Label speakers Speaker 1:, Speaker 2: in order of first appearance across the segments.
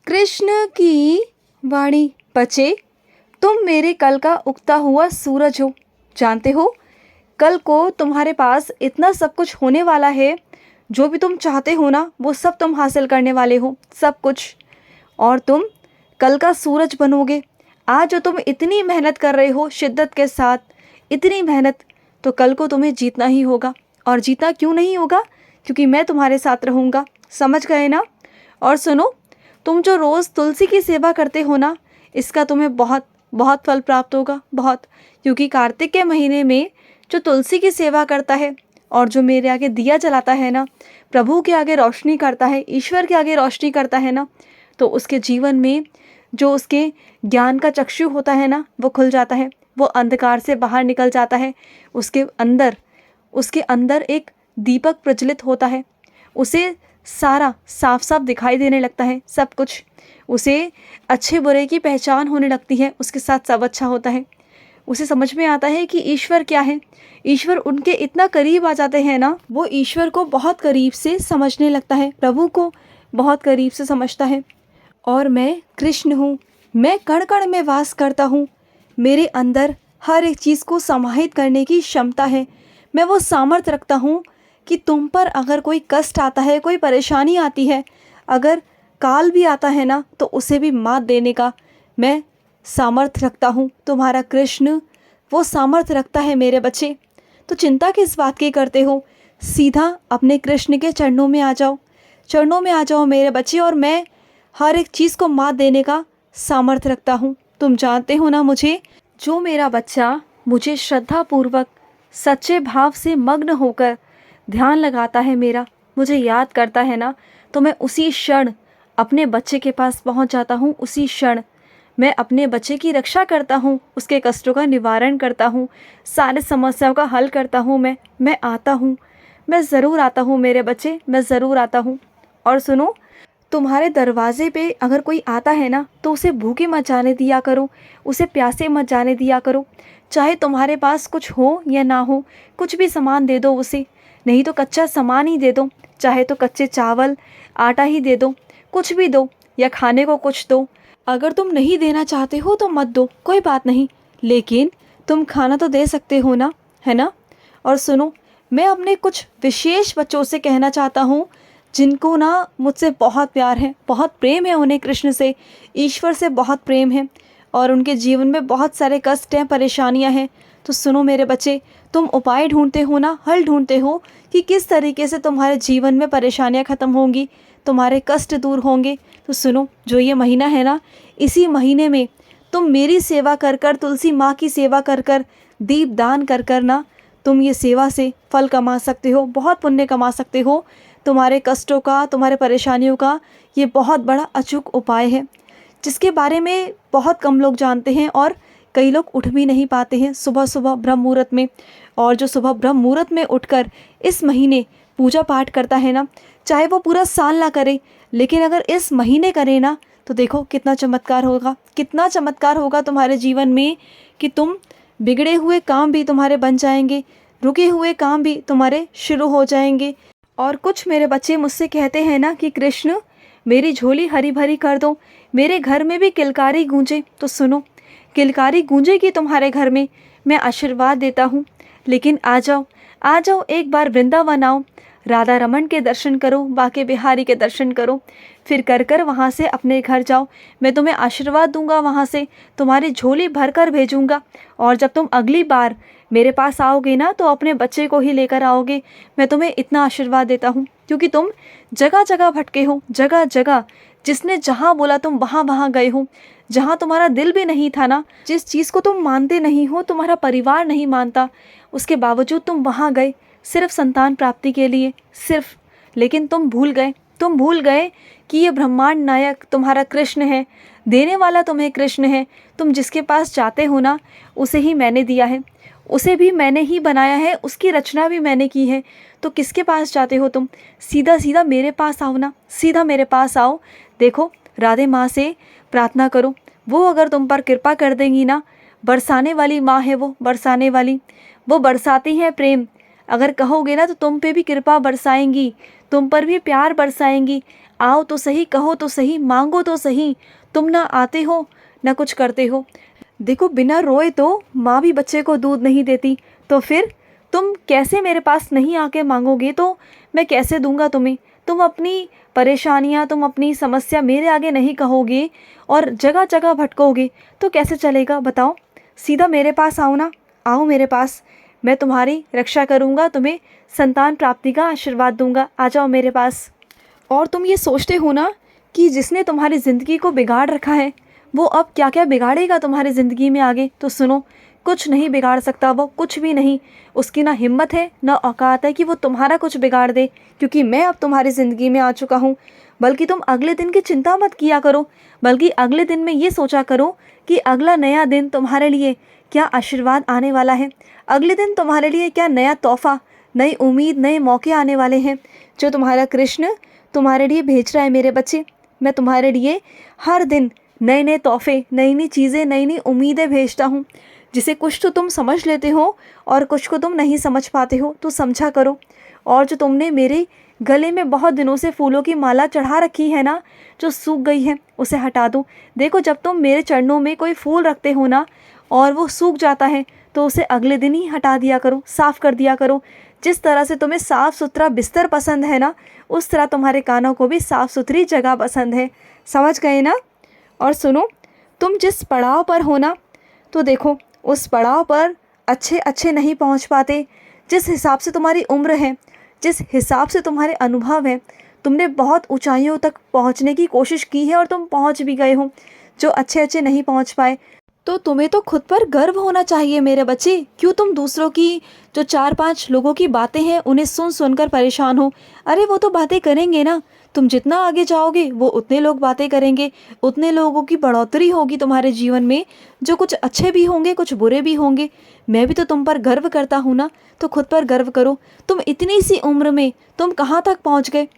Speaker 1: कृष्ण की वाणी। बच्चे, तुम मेरे कल का उगता हुआ सूरज हो। जानते हो, कल को तुम्हारे पास इतना सब कुछ होने वाला है। जो भी तुम चाहते हो ना, वो सब तुम हासिल करने वाले हो, सब कुछ। और तुम कल का सूरज बनोगे। आज जो तुम इतनी मेहनत कर रहे हो शिद्दत के साथ, इतनी मेहनत, तो कल को तुम्हें जीतना ही होगा। और जीतना क्यों नहीं होगा? क्योंकि मैं तुम्हारे साथ रहूँगा। समझ गए ना? और सुनो, तुम जो रोज़ तुलसी की सेवा करते हो ना, इसका तुम्हें बहुत बहुत फल प्राप्त होगा, बहुत। क्योंकि कार्तिक के महीने में जो तुलसी की सेवा करता है और जो मेरे आगे दिया जलाता है ना, प्रभु के आगे रोशनी करता है, ईश्वर के आगे रोशनी करता है ना, तो उसके जीवन में जो उसके ज्ञान का चक्षु होता है ना, वो खुल जाता है। वो अंधकार से बाहर निकल जाता है। उसके अंदर एक दीपक प्रज्वलित होता है। उसे सारा साफ साफ दिखाई देने लगता है, सब कुछ। उसे अच्छे बुरे की पहचान होने लगती है। उसके साथ सब अच्छा होता है। उसे समझ में आता है कि ईश्वर क्या है। ईश्वर उनके इतना करीब आ जाते हैं ना, वो ईश्वर को बहुत करीब से समझने लगता है, प्रभु को बहुत करीब से समझता है। और मैं कृष्ण हूँ, मैं कण कण में वास करता हूँ। मेरे अंदर हर एक चीज़ को समाहित करने की क्षमता है। मैं वो सामर्थ्य रखता हूँ कि तुम पर अगर कोई कष्ट आता है, कोई परेशानी आती है, अगर काल भी आता है ना, तो उसे भी मात देने का मैं सामर्थ्य रखता हूँ। तुम्हारा कृष्ण वो सामर्थ्य रखता है मेरे बच्चे। तो चिंता किस बात की करते हो? सीधा अपने कृष्ण के चरणों में आ जाओ, चरणों में आ जाओ मेरे बच्चे। और मैं हर एक चीज़ को मात देने का सामर्थ्य रखता हूँ। तुम जानते हो ना, मुझे जो मेरा बच्चा मुझे श्रद्धापूर्वक सच्चे भाव से मग्न होकर ध्यान लगाता है, मेरा मुझे याद करता है ना, तो मैं उसी क्षण अपने बच्चे के पास पहुंच जाता हूं। उसी क्षण मैं अपने बच्चे की रक्षा करता हूं, उसके कष्टों का निवारण करता हूं, सारे समस्याओं का हल करता हूं। मैं आता हूं, मैं ज़रूर आता हूं मेरे बच्चे, मैं ज़रूर आता हूं। और सुनो, तुम्हारे दरवाजे पे अगर कोई आता है ना, तो उसे भूखे मत जाने दिया करो, उसे प्यासे मत जाने दिया करो। चाहे तुम्हारे पास कुछ हो या ना हो, कुछ भी सामान दे दो उसे। नहीं तो कच्चा सामान ही दे दो, चाहे तो कच्चे चावल, आटा ही दे दो, कुछ भी दो, या खाने को कुछ दो। अगर तुम नहीं देना चाहते हो तो मत दो, कोई बात नहीं, लेकिन तुम खाना तो दे सकते हो ना, है ना? और सुनो, मैं अपने कुछ विशेष बच्चों से कहना चाहता हूँ, जिनको ना मुझसे बहुत प्यार है, बहुत प्रेम है उन्हें कृष्ण से, ईश्वर से बहुत प्रेम है, और उनके जीवन में बहुत सारे कष्ट हैं, परेशानियां हैं। तो सुनो मेरे बच्चे, तुम उपाय ढूंढते हो ना, हल ढूंढते हो कि किस तरीके से तुम्हारे जीवन में परेशानियां ख़त्म होंगी, तुम्हारे कष्ट दूर होंगे। तो सुनो, जो ये महीना है ना, इसी महीने में तुम मेरी सेवा कर कर, तुलसी माँ की सेवा कर कर, दीप दान कर कर ना, तुम ये सेवा से फल कमा सकते हो, बहुत पुण्य कमा सकते हो। तुम्हारे कष्टों का, तुम्हारे परेशानियों का ये बहुत बड़ा अचूक उपाय है, जिसके बारे में बहुत कम लोग जानते हैं, और कई लोग उठ भी नहीं पाते हैं सुबह सुबह ब्रह्म मुहूर्त में। और जो सुबह ब्रह्म मुहूर्त में उठकर इस महीने पूजा पाठ करता है ना, चाहे वो पूरा साल ना करे, लेकिन अगर इस महीने करे ना, तो देखो कितना चमत्कार होगा, कितना चमत्कार होगा तुम्हारे जीवन में, कि तुम बिगड़े हुए काम भी तुम्हारे बन जाएंगे, रुके हुए काम भी तुम्हारे शुरू हो जाएंगे। और कुछ मेरे बच्चे मुझसे कहते हैं ना कि कृष्ण, मेरी झोली हरी भरी कर दो, मेरे घर में भी किलकारी गूंजे। तो सुनो, किलकारी गूंजेगी तुम्हारे घर में, मैं आशीर्वाद देता हूँ। लेकिन आ जाओ, आ जाओ, एक बार वृंदावन आओ, राधा रमन के दर्शन करो, बाके बिहारी के दर्शन करो, फिर कर कर वहाँ से अपने घर जाओ। मैं तुम्हें आशीर्वाद दूंगा, वहाँ से तुम्हारी झोली भर कर भेजूँगा। और जब तुम अगली बार मेरे पास आओगे ना, तो अपने बच्चे को ही लेकर आओगे। मैं तुम्हें इतना आशीर्वाद देता हूँ, क्योंकि तुम जगह जगह भटके हो, जगह जगह, जिसने जहाँ बोला तुम वहाँ वहाँ गए हो, जहाँ तुम्हारा दिल भी नहीं था ना, जिस चीज़ को तुम मानते नहीं हो, तुम्हारा परिवार नहीं मानता, उसके बावजूद तुम वहाँ गए, सिर्फ संतान प्राप्ति के लिए, सिर्फ। लेकिन तुम भूल गए कि ये ब्रह्मांड नायक तुम्हारा कृष्ण है, देने वाला तुम्हें कृष्ण है। तुम जिसके पास जाते हो ना, उसे ही मैंने दिया है, उसे भी मैंने ही बनाया है, उसकी रचना भी मैंने की है। तो किसके पास जाते हो तुम? सीधा सीधा मेरे पास आओ ना, सीधा मेरे पास आओ। देखो, राधे माँ से प्रार्थना करो, वो अगर तुम पर कृपा कर देंगी ना, बरसाने वाली माँ है वो, बरसाने वाली, वो बरसाती है प्रेम। अगर कहोगे ना तो तुम पे भी कृपा बरसाएंगी, तुम पर भी प्यार बरसाएंगी। आओ तो सही, कहो तो सही, मांगो तो सही। तुम ना आते हो ना कुछ करते हो। देखो बिना रोए तो माँ भी बच्चे को दूध नहीं देती, तो फिर तुम कैसे मेरे पास नहीं आके मांगोगे तो मैं कैसे दूंगा तुम्हें। तुम अपनी परेशानियाँ, तुम अपनी समस्या मेरे आगे नहीं कहोगे और जगह जगह भटकोगे तो कैसे चलेगा बताओ। सीधा मेरे पास आओ ना, आओ मेरे पास, मैं तुम्हारी रक्षा करूँगा, तुम्हें संतान प्राप्ति का आशीर्वाद दूंगा। आ जाओ मेरे पास। और तुम ये सोचते हो ना कि जिसने तुम्हारी ज़िंदगी को बिगाड़ रखा है वो अब क्या क्या बिगाड़ेगा तुम्हारी ज़िंदगी में आगे, तो सुनो, कुछ नहीं बिगाड़ सकता वो, कुछ भी नहीं। उसकी ना हिम्मत है ना औकात है कि वो तुम्हारा कुछ बिगाड़ दे, क्योंकि मैं अब तुम्हारी ज़िंदगी में आ चुका हूँ। बल्कि तुम अगले दिन की चिंता मत किया करो, बल्कि अगले दिन में ये सोचा करो कि अगला नया दिन तुम्हारे लिए क्या आशीर्वाद आने वाला है। अगले दिन तुम्हारे लिए क्या नया तोहफ़ा, नई उम्मीद, नए मौके आने वाले हैं जो तुम्हारा कृष्ण तुम्हारे लिए भेज रहा है। मेरे बच्चे, मैं तुम्हारे लिए हर दिन नए नए तोहफे, नई नई चीज़ें, नई नई उम्मीदें भेजता हूँ, जिसे कुछ तो तुम समझ लेते हो और कुछ को तुम नहीं समझ पाते हो, तो समझा करो। और जो तुमने मेरे गले में बहुत दिनों से फूलों की माला चढ़ा रखी है ना, जो सूख गई है, उसे हटा दो। देखो जब तुम मेरे चरणों में कोई फूल रखते हो ना और वो सूख जाता है तो उसे अगले दिन ही हटा दिया करो, साफ़ कर दिया करो। जिस तरह से तुम्हें साफ़ सुथरा बिस्तर पसंद है ना, उस तरह तुम्हारे कानों को भी साफ़ सुथरी जगह पसंद है। समझ गए ना। और सुनो, तुम जिस पड़ाव पर हो ना, तो देखो उस पड़ाव पर अच्छे अच्छे नहीं पहुंच पाते। जिस हिसाब से तुम्हारी उम्र है, जिस हिसाब से तुम्हारे अनुभव हैं, तुमने बहुत ऊंचाइयों तक पहुंचने की कोशिश की है और तुम पहुंच भी गए हो, जो अच्छे अच्छे नहीं पहुंच पाए। तो तुम्हें तो खुद पर गर्व होना चाहिए मेरे बच्चे। क्यों तुम दूसरों की, जो 4-5 लोगों की बातें हैं, उन्हें सुन सुनकर परेशान हो। अरे वो तो बातें करेंगे ना, तुम जितना आगे जाओगे वो उतने लोग बातें करेंगे, उतने लोगों की बढ़ोतरी होगी तुम्हारे जीवन में, जो कुछ अच्छे भी होंगे, कुछ बुरे भी होंगे। मैं भी तो तुम पर गर्व करता हूँ ना, तो खुद पर गर्व करो। तुम इतनी सी उम्र में तुम कहाँ तक पहुँच गए।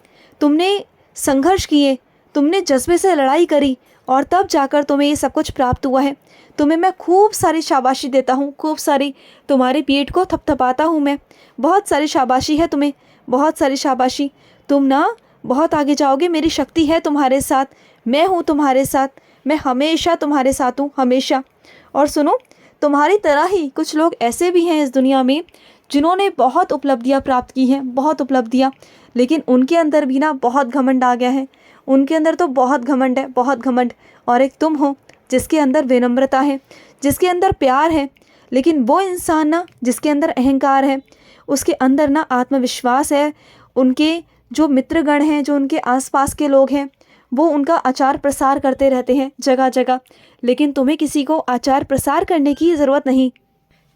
Speaker 1: तुमने संघर्ष किए, तुमने जज्बे से लड़ाई करी और तब जाकर तुम्हें ये सब कुछ प्राप्त हुआ है। तुम्हें मैं खूब सारी शाबाशी देता हूँ, खूब सारी, तुम्हारी पीठ को थपथपाता हूँ मैं। बहुत सारी शाबाशी है तुम्हें, बहुत सारी शाबाशी। तुम ना बहुत आगे जाओगे, मेरी शक्ति है तुम्हारे साथ, मैं हूँ तुम्हारे साथ, मैं हमेशा तुम्हारे साथ हूँ, हमेशा। और सुनो, तुम्हारी तरह ही कुछ लोग ऐसे भी हैं इस दुनिया में जिन्होंने बहुत उपलब्धियाँ प्राप्त की हैं, बहुत उपलब्धियाँ, लेकिन उनके अंदर भी ना बहुत घमंड आ गया है। उनके अंदर तो बहुत घमंड है, बहुत घमंड। और एक तुम हो जिसके अंदर विनम्रता है, जिसके अंदर प्यार है। लेकिन वो इंसान ना जिसके अंदर अहंकार है, उसके अंदर ना आत्मविश्वास है। उनके जो मित्रगण हैं, जो उनके आसपास के लोग हैं, वो उनका आचार प्रसार करते रहते हैं जगह जगह। लेकिन तुम्हें किसी को आचार प्रसार करने की ज़रूरत नहीं,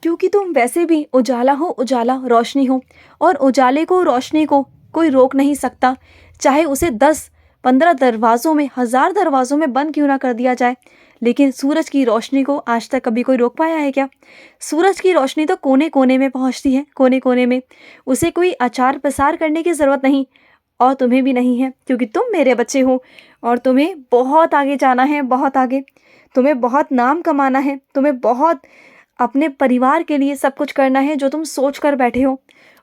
Speaker 1: क्योंकि तुम वैसे भी उजाला हो, उजाला, रोशनी हो। और उजाले को, रोशनी को कोई रोक नहीं सकता, चाहे उसे 10-15 दरवाज़ों में, 1000 दरवाज़ों में बंद क्यों ना कर दिया जाए। लेकिन सूरज की रोशनी को आज तक कभी कोई रोक पाया है क्या। सूरज की रोशनी तो कोने कोने में पहुंचती है, कोने कोने में। उसे कोई आचार प्रसार करने की ज़रूरत नहीं, और तुम्हें भी नहीं है, क्योंकि तुम मेरे बच्चे हो और तुम्हें बहुत आगे जाना है, बहुत आगे। तुम्हें बहुत नाम कमाना है, तुम्हें बहुत अपने परिवार के लिए सब कुछ करना है जो तुम सोच कर बैठे हो।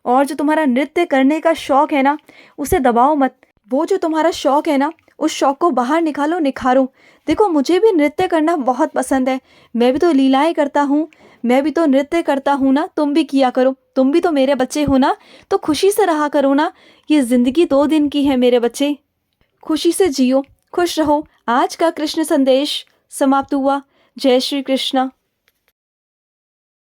Speaker 1: और जो तुम्हारा नृत्य करने का शौक़ है ना, उसे दबाओ मत। वो जो तुम्हारा शौक़ है ना, उस शौक़ को बाहर निकालो, निखारो। देखो मुझे भी नृत्य करना बहुत पसंद है, मैं भी तो लीलाएं करता हूँ, मैं भी तो नृत्य करता हूँ ना, तुम भी किया करो। तुम भी तो मेरे बच्चे हो ना, तो खुशी से रहा करो ना। ये ज़िंदगी 2 दिन की है मेरे बच्चे, खुशी से जियो, खुश रहो। आज का कृष्ण संदेश समाप्त हुआ। जय श्री कृष्ण।